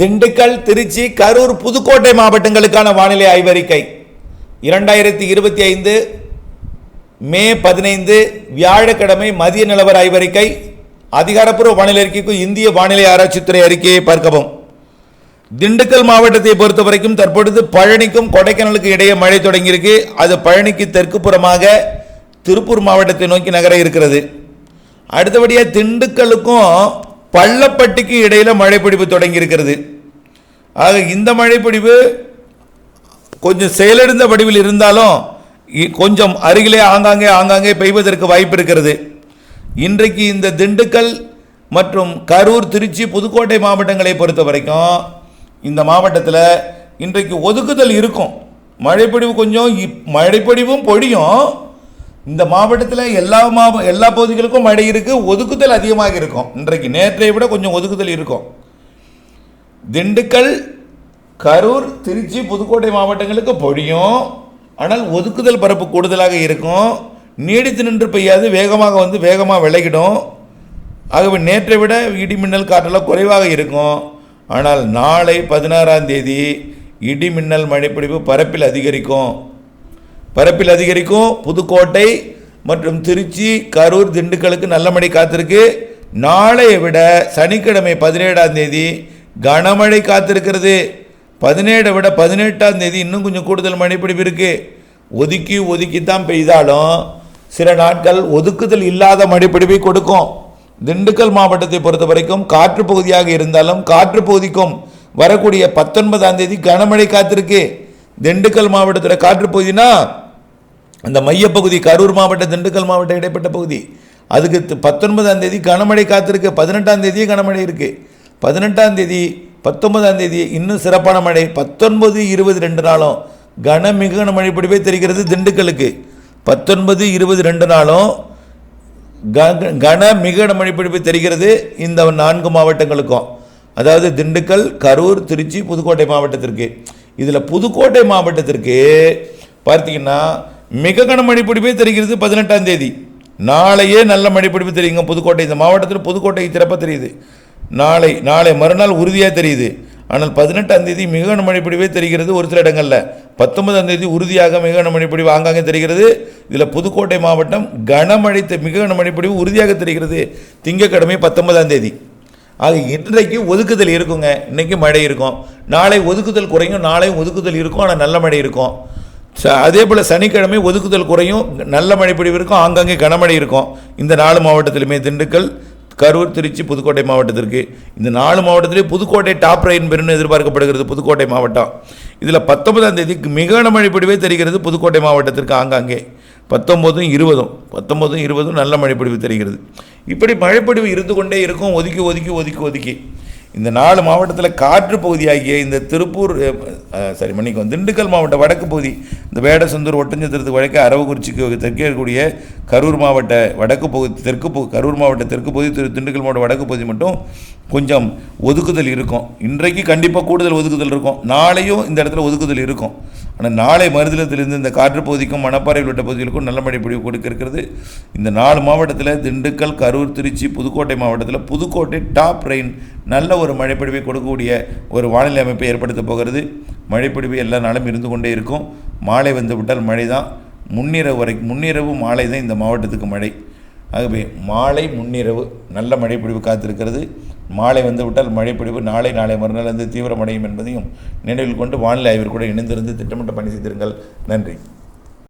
திண்டுக்கல், திருச்சி, கரூர், புதுக்கோட்டை மாவட்டங்களுக்கான வானிலை ஆய்வறிக்கை 2025 மே 15 வியாழக்கிழமை மதிய நிலவர ஆய்வறிக்கை. அதிகாரப்பூர்வ வானிலை அறிக்கைக்கும் இந்திய வானிலை ஆராய்ச்சித்துறை அறிக்கையை பார்க்கவும். திண்டுக்கல் மாவட்டத்தை பொறுத்த வரைக்கும் தற்பொழுது பழனிக்கும் கொடைக்கானலுக்கு இடையே மழை தொடங்கியிருக்கு. அது பழனிக்கு தெற்கு புறமாக திருப்பூர் மாவட்டத்தை நோக்கி நகர இருக்கிறது. அடுத்தபடியாக திண்டுக்கலுக்கும் பள்ளப்பட்டிக்கு இடையில் மழைப்பிடிப்பு தொடங்கி இருக்கிறது. ஆக இந்த மழைப்பிடிப்பு கொஞ்சம் செயலிழந்த வடிவில் இருந்தாலும் கொஞ்சம் அருகிலே ஆங்காங்கே பெய்வதற்கு வாய்ப்பு இருக்கிறது. இன்றைக்கு இந்த திண்டுக்கல் மற்றும் கரூர், திருச்சி, புதுக்கோட்டை மாவட்டங்களை பொறுத்த வரைக்கும் இந்த மாவட்டத்தில் இன்றைக்கு ஒதுக்குதல் இருக்கும். மழைப்பிடிவு கொஞ்சம் மழைப்பிடிவும் பொழியும். இந்த மாவட்டத்தில் எல்லா பகுதிகளுக்கும் மழை இருக்குது. ஒதுக்குதல் அதிகமாக இருக்கும். இன்றைக்கு நேற்றைய விட கொஞ்சம் ஒதுக்குதல் இருக்கும். திண்டுக்கல், கரூர், திருச்சி, புதுக்கோட்டை மாவட்டங்களுக்கு பொழியும். ஆனால் ஒதுக்குதல் பரப்பு கூடுதலாக இருக்கும். நீடித்து நின்று பெய்யாது, வேகமாக வந்து வேகமாக விலகிடும். ஆகவே நேற்றை விட இடிமின்னல் காற்றெல்லாம் குறைவாக இருக்கும். ஆனால் நாளை 16ஆம் தேதி இடிமின்னல் மழைப்பிடிப்பு பரப்பில் அதிகரிக்கும். புதுக்கோட்டை மற்றும் திருச்சி, கரூர், திண்டுக்கலுக்கு நல்ல மழை காத்திருக்கு. நாளையை விட சனிக்கிழமை 17ஆம் தேதி கனமழை காத்திருக்கிறது. 17 விட 18ஆம் தேதி இன்னும் கொஞ்சம் கூடுதல் மழைப்பிடிப்பு இருக்குது. ஒதுக்கித்தான் பெய்தாலும் சில நாட்கள் ஒதுக்குதல் இல்லாத மழைப்பிடிப்பை கொடுக்கும். திண்டுக்கல் மாவட்டத்தை பொறுத்த வரைக்கும் காற்று பகுதியாக இருந்தாலும் காற்று பகுதிக்கும் வரக்கூடிய 19ஆம் தேதி கனமழை காத்திருக்கு. திண்டுக்கல் மாவட்டத்தில் காற்று பகுதினா அந்த மையப்பகுதி கரூர் மாவட்டம், திண்டுக்கல் மாவட்டம் இடைப்பட்ட பகுதி, அதுக்கு 19ஆம் தேதி கனமழை காத்திருக்கு. 18ஆம் தேதி கனமழை இருக்குது. 18ஆம் தேதி 19ஆம் தேதி இன்னும் சிறப்பான மழை. 19, 20 2 நாளும் மிக கனமழை பிடிப்பே தெரிகிறது திண்டுக்கலுக்கு. 19, 20 2 நாளும் மிக கனமழை பிடிப்பு தெரிகிறது இந்த 4 மாவட்டங்களுக்கும். அதாவது திண்டுக்கல், கரூர், திருச்சி, புதுக்கோட்டை மாவட்டத்திற்கு. இதில் புதுக்கோட்டை மாவட்டத்திற்கு பார்த்தீங்கன்னா மிக கனமழை பிடிப்பே தெரிகிறது 18ஆம் தேதி. நாளையே நல்ல மழை பிடிப்பு தெரியுங்க புதுக்கோட்டை. இந்த மாவட்டத்தில் புதுக்கோட்டை திறப்ப தெரியுது. நாளை மறுநாள் உறுதியாக தெரியுது. ஆனால் 18ஆம் தேதி மிக கனமழை பிடிப்பே தெரிகிறது ஒரு சில இடங்களில். 19ஆம் தேதி உறுதியாக மிக கனமழை பிடிப்பு ஆங்காங்கே தெரிகிறது. இதில் புதுக்கோட்டை மாவட்டம் மிக கனமழை பிடிப்பு உறுதியாக தெரிகிறது திங்கட்கிழமை 19ஆம் தேதி. ஆக இன்றைக்கு ஒதுக்குதல் இருக்குங்க. இன்றைக்கி மழை இருக்கும். நாளை ஒதுக்குதல் குறையும். நாளையும் ஒதுக்குதல் இருக்கும். ஆனால் நல்ல மழை இருக்கும். அதே போல் சனிக்கிழமை ஒதுக்குதல் குறையும், நல்ல மழை பொழிவு இருக்கும், ஆங்காங்கே கனமழை இருக்கும். இந்த 4 மாவட்டத்திலுமே திண்டுக்கல், கரூர், திருச்சி, புதுக்கோட்டை மாவட்டத்திற்கு. இந்த 4 மாவட்டத்திலே புதுக்கோட்டை டாப் ரெயின் பெறும் எதிர்பார்க்கப்படுகிறது. புதுக்கோட்டை மாவட்டம் இதில் 19ஆம் தேதி மிக கனமழை பொழிவே தெரிகிறது புதுக்கோட்டை மாவட்டத்திற்கு. ஆங்காங்கே 19, 20 நல்ல மழைப்பொழிவு தெரிகிறது. இப்படி மழைப்பொழிவு இருந்து கொண்டே இருக்கும். ஒதுக்கி இந்த 4 மாவட்டத்தில் காற்று பகுதியாகிய இந்த திண்டுக்கல் மாவட்ட வடக்கு பகுதி, இந்த வேடசந்தூர், ஒட்டஞ்சத்திரத்துக்கு வழக்கு, அரவக்குறிச்சிக்கு தெற்கே இருக்கக்கூடிய கரூர் மாவட்ட வடக்கு பகுதி, கரூர் மாவட்ட தெற்கு பகுதி, திண்டுக்கல் மாவட்ட வடக்கு பகுதி மட்டும் கொஞ்சம் ஒதுக்குதல் இருக்கும். இன்றைக்கு கண்டிப்பாக கூடுதல் ஒதுக்குதல் இருக்கும். நாளையும் இந்த இடத்துல ஒதுக்குதல் இருக்கும். ஆனால் நாளை மறுதினத்திலிருந்து இந்த காற்று பகுதிக்கும் மணப்பாறை உள்ளிட்ட பகுதிகளுக்கும் நல்ல மழை பொழிவு கொடுக்க இருக்கிறது. இந்த 4 மாவட்டத்தில் திண்டுக்கல், கரூர், திருச்சி, புதுக்கோட்டை மாவட்டத்தில் புதுக்கோட்டை டாப் ரெயின் நல்ல ஒரு மழைப்பொழிவை கொடுக்கக்கூடிய ஒரு வானிலை அமைப்பை ஏற்படுத்த போகிறது. மழைப்பொழிவு எல்லா நாளும் இருந்து கொண்டே இருக்கும். மாலை வந்து விட்டால் மழை தான். முன்னிரவு மாலை தான் இந்த மாவட்டத்துக்கு மழை. ஆகவே மாலை முன்னிரவு நல்ல மழைப்பொழிவு காத்திருக்கிறது. மாலை வந்து விட்டால் மழைப்பொழிவு நாளை மறுநாள் வந்து தீவிரமடையும் என்பதையும் நினைவில் கொண்டு வானிலை ஆய்விற்கு கூட இணைந்திருந்து திட்டமிட்ட பணி செய்திருங்கள். நன்றி.